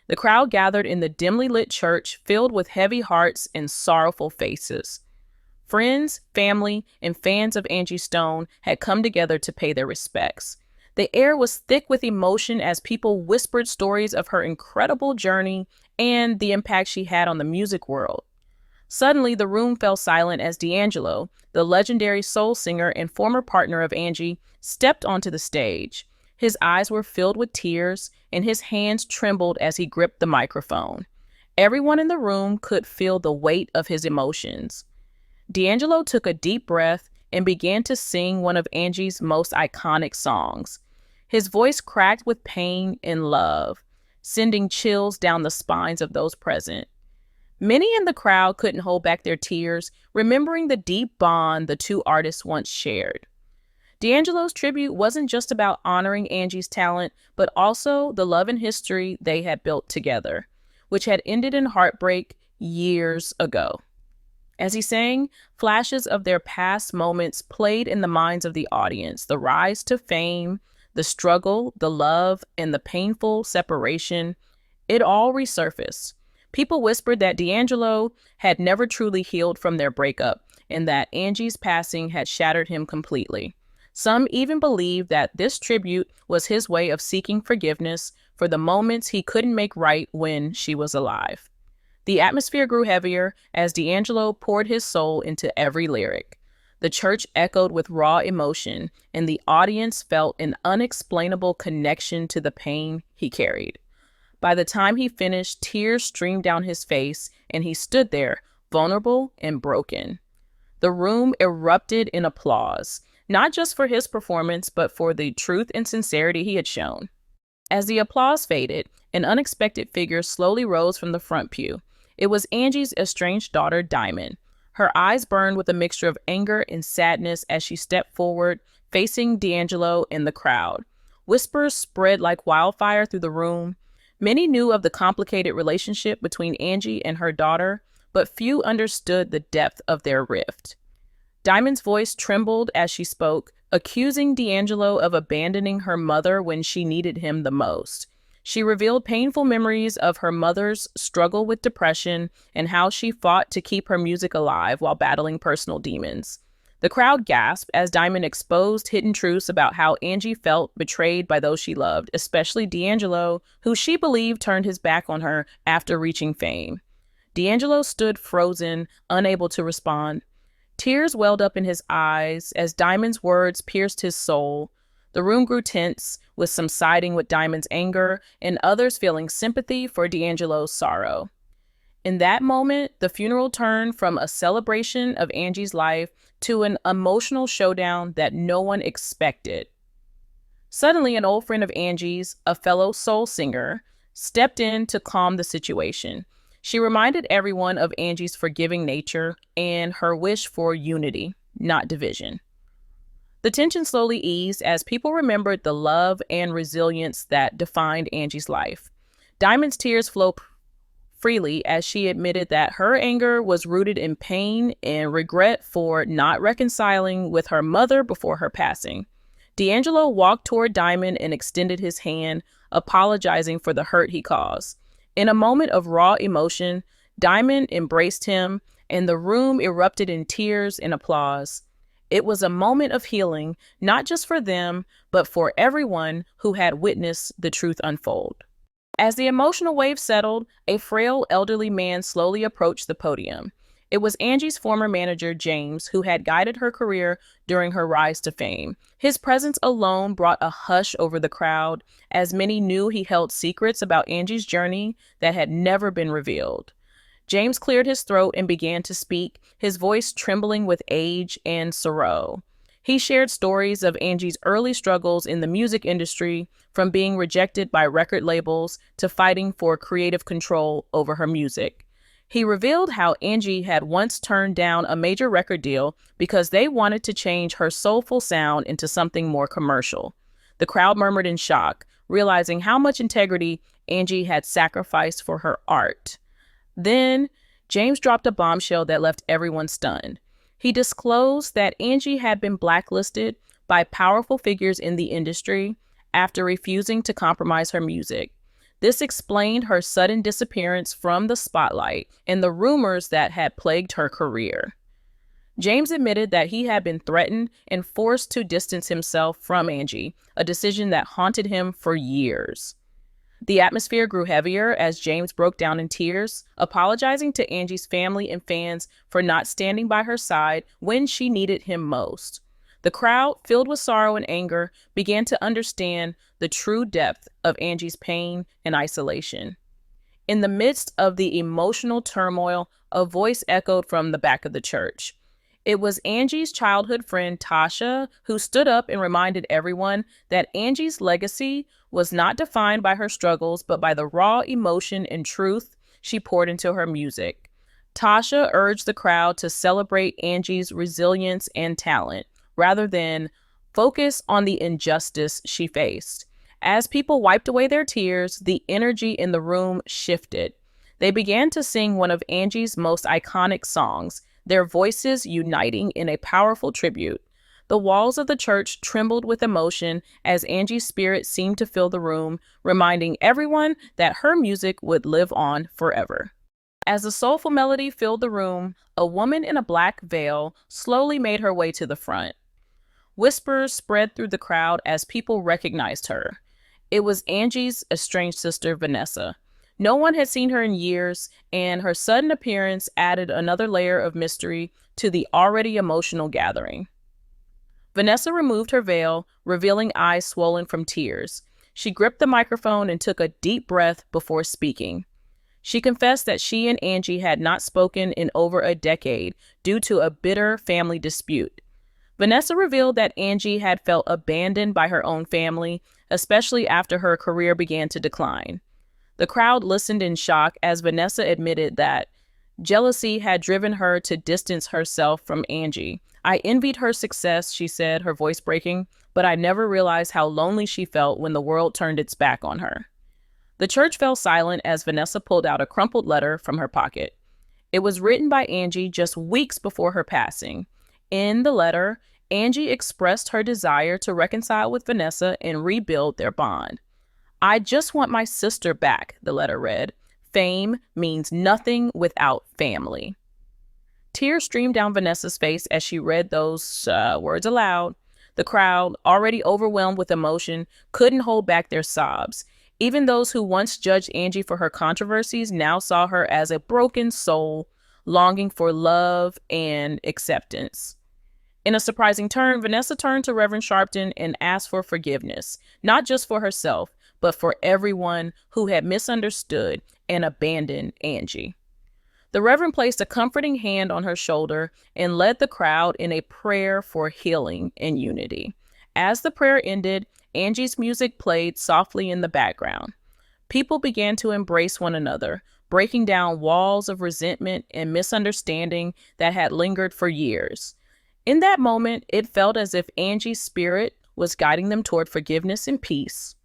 The crowd gathered in the dimly lit church, filled with heavy hearts and sorrowful faces. Friends, family, and fans of Angie Stone had come together to pay their respects. The air was thick with emotion as people whispered stories of her incredible journey and the impact she had on the music world. Suddenly, the room fell silent as D'Angelo, the legendary soul singer and former partner of Angie, stepped onto the stage. His eyes were filled with tears, and his hands trembled as he gripped the microphone. Everyone in the room could feel the weight of his emotions. D'Angelo took a deep breath and began to sing one of Angie's most iconic songs. His voice cracked with pain and love, sending chills down the spines of those present. Many in the crowd couldn't hold back their tears, remembering the deep bond the two artists once shared. D'Angelo's tribute wasn't just about honoring Angie's talent, but also the love and history they had built together, which had ended in heartbreak years ago. As he sang, flashes of their past moments played in the minds of the audience: the rise to fame, the struggle, the love, and the painful separation. It all resurfaced. People whispered that D'Angelo had never truly healed from their breakup and that Angie's passing had shattered him completely. Some even believed that this tribute was his way of seeking forgiveness for the moments he couldn't make right when she was alive. The atmosphere grew heavier as D'Angelo poured his soul into every lyric. The church echoed with raw emotion, and the audience felt an unexplainable connection to the pain he carried. By the time he finished, tears streamed down his face, and he stood there, vulnerable and broken. The room erupted in applause, not just for his performance, but for the truth and sincerity he had shown. As the applause faded, an unexpected figure slowly rose from the front pew. It was Angie's estranged daughter, Diamond. Her eyes burned with a mixture of anger and sadness as she stepped forward, facing D'Angelo and the crowd. Whispers spread like wildfire through the room. Many knew of the complicated relationship between Angie and her daughter, but few understood the depth of their rift. Diamond's voice trembled as she spoke, accusing D'Angelo of abandoning her mother when she needed him the most. She revealed painful memories of her mother's struggle with depression and how she fought to keep her music alive while battling personal demons. The crowd gasped as Diamond exposed hidden truths about how Angie felt betrayed by those she loved, especially D'Angelo, who she believed turned his back on her after reaching fame. D'Angelo stood frozen, unable to respond. Tears welled up in his eyes as Diamond's words pierced his soul. The room grew tense, with some siding with Diamond's anger and others feeling sympathy for D'Angelo's sorrow. In that moment, the funeral turned from a celebration of Angie's life to an emotional showdown that no one expected. Suddenly, an old friend of Angie's, a fellow soul singer, stepped in to calm the situation. She reminded everyone of Angie's forgiving nature and her wish for unity, not division. The tension slowly eased as people remembered the love and resilience that defined Angie's life. Diamond's tears flowed freely as she admitted that her anger was rooted in pain and regret for not reconciling with her mother before her passing. D'Angelo walked toward Diamond and extended his hand, apologizing for the hurt he caused. In a moment of raw emotion, Diamond embraced him, and the room erupted in tears and applause. It was a moment of healing, not just for them, but for everyone who had witnessed the truth unfold. As the emotional wave settled, a frail elderly man slowly approached the podium. It was Angie's former manager, James, who had guided her career during her rise to fame. His presence alone brought a hush over the crowd, as many knew he held secrets about Angie's journey that had never been revealed. James cleared his throat and began to speak, his voice trembling with age and sorrow. He shared stories of Angie's early struggles in the music industry, from being rejected by record labels to fighting for creative control over her music. He revealed how Angie had once turned down a major record deal because they wanted to change her soulful sound into something more commercial. The crowd murmured in shock, realizing how much integrity Angie had sacrificed for her art. Then, James dropped a bombshell that left everyone stunned. He disclosed that Angie had been blacklisted by powerful figures in the industry after refusing to compromise her music. This explained her sudden disappearance from the spotlight and the rumors that had plagued her career. James admitted that he had been threatened and forced to distance himself from Angie, a decision that haunted him for years. The atmosphere grew heavier as James broke down in tears, apologizing to Angie's family and fans for not standing by her side when she needed him most. The crowd, filled with sorrow and anger, began to understand the true depth of Angie's pain and isolation. In the midst of the emotional turmoil, a voice echoed from the back of the church. It was Angie's childhood friend, Tasha, who stood up and reminded everyone that Angie's legacy was not defined by her struggles, but by the raw emotion and truth she poured into her music. Tasha urged the crowd to celebrate Angie's resilience and talent, rather than focus on the injustice she faced. As people wiped away their tears, the energy in the room shifted. They began to sing one of Angie's most iconic songs, their voices uniting in a powerful tribute. The walls of the church trembled with emotion as Angie's spirit seemed to fill the room, reminding everyone that her music would live on forever. As the soulful melody filled the room, a woman in a black veil slowly made her way to the front. Whispers spread through the crowd as people recognized her. It was Angie's estranged sister, Vanessa. No one had seen her in years, and her sudden appearance added another layer of mystery to the already emotional gathering. Vanessa removed her veil, revealing eyes swollen from tears. She gripped the microphone and took a deep breath before speaking. She confessed that she and Angie had not spoken in over a decade due to a bitter family dispute. Vanessa revealed that Angie had felt abandoned by her own family, especially after her career began to decline. The crowd listened in shock as Vanessa admitted that jealousy had driven her to distance herself from Angie. "I envied her success," she said, her voice breaking, "but I never realized how lonely she felt when the world turned its back on her." The church fell silent as Vanessa pulled out a crumpled letter from her pocket. It was written by Angie just weeks before her passing. In the letter, Angie expressed her desire to reconcile with Vanessa and rebuild their bond. "I just want my sister back," the letter read. "Fame means nothing without family." Tears streamed down Vanessa's face as she read those words aloud. The crowd, already overwhelmed with emotion, couldn't hold back their sobs. Even those who once judged Angie for her controversies now saw her as a broken soul, longing for love and acceptance. In a surprising turn, Vanessa turned to Reverend Sharpton and asked for forgiveness, not just for herself, but for everyone who had misunderstood and abandoned Angie. The Reverend placed a comforting hand on her shoulder and led the crowd in a prayer for healing and unity. As the prayer ended, Angie's music played softly in the background. People began to embrace one another, breaking down walls of resentment and misunderstanding that had lingered for years. In that moment, it felt as if Angie's spirit was guiding them toward forgiveness and peace.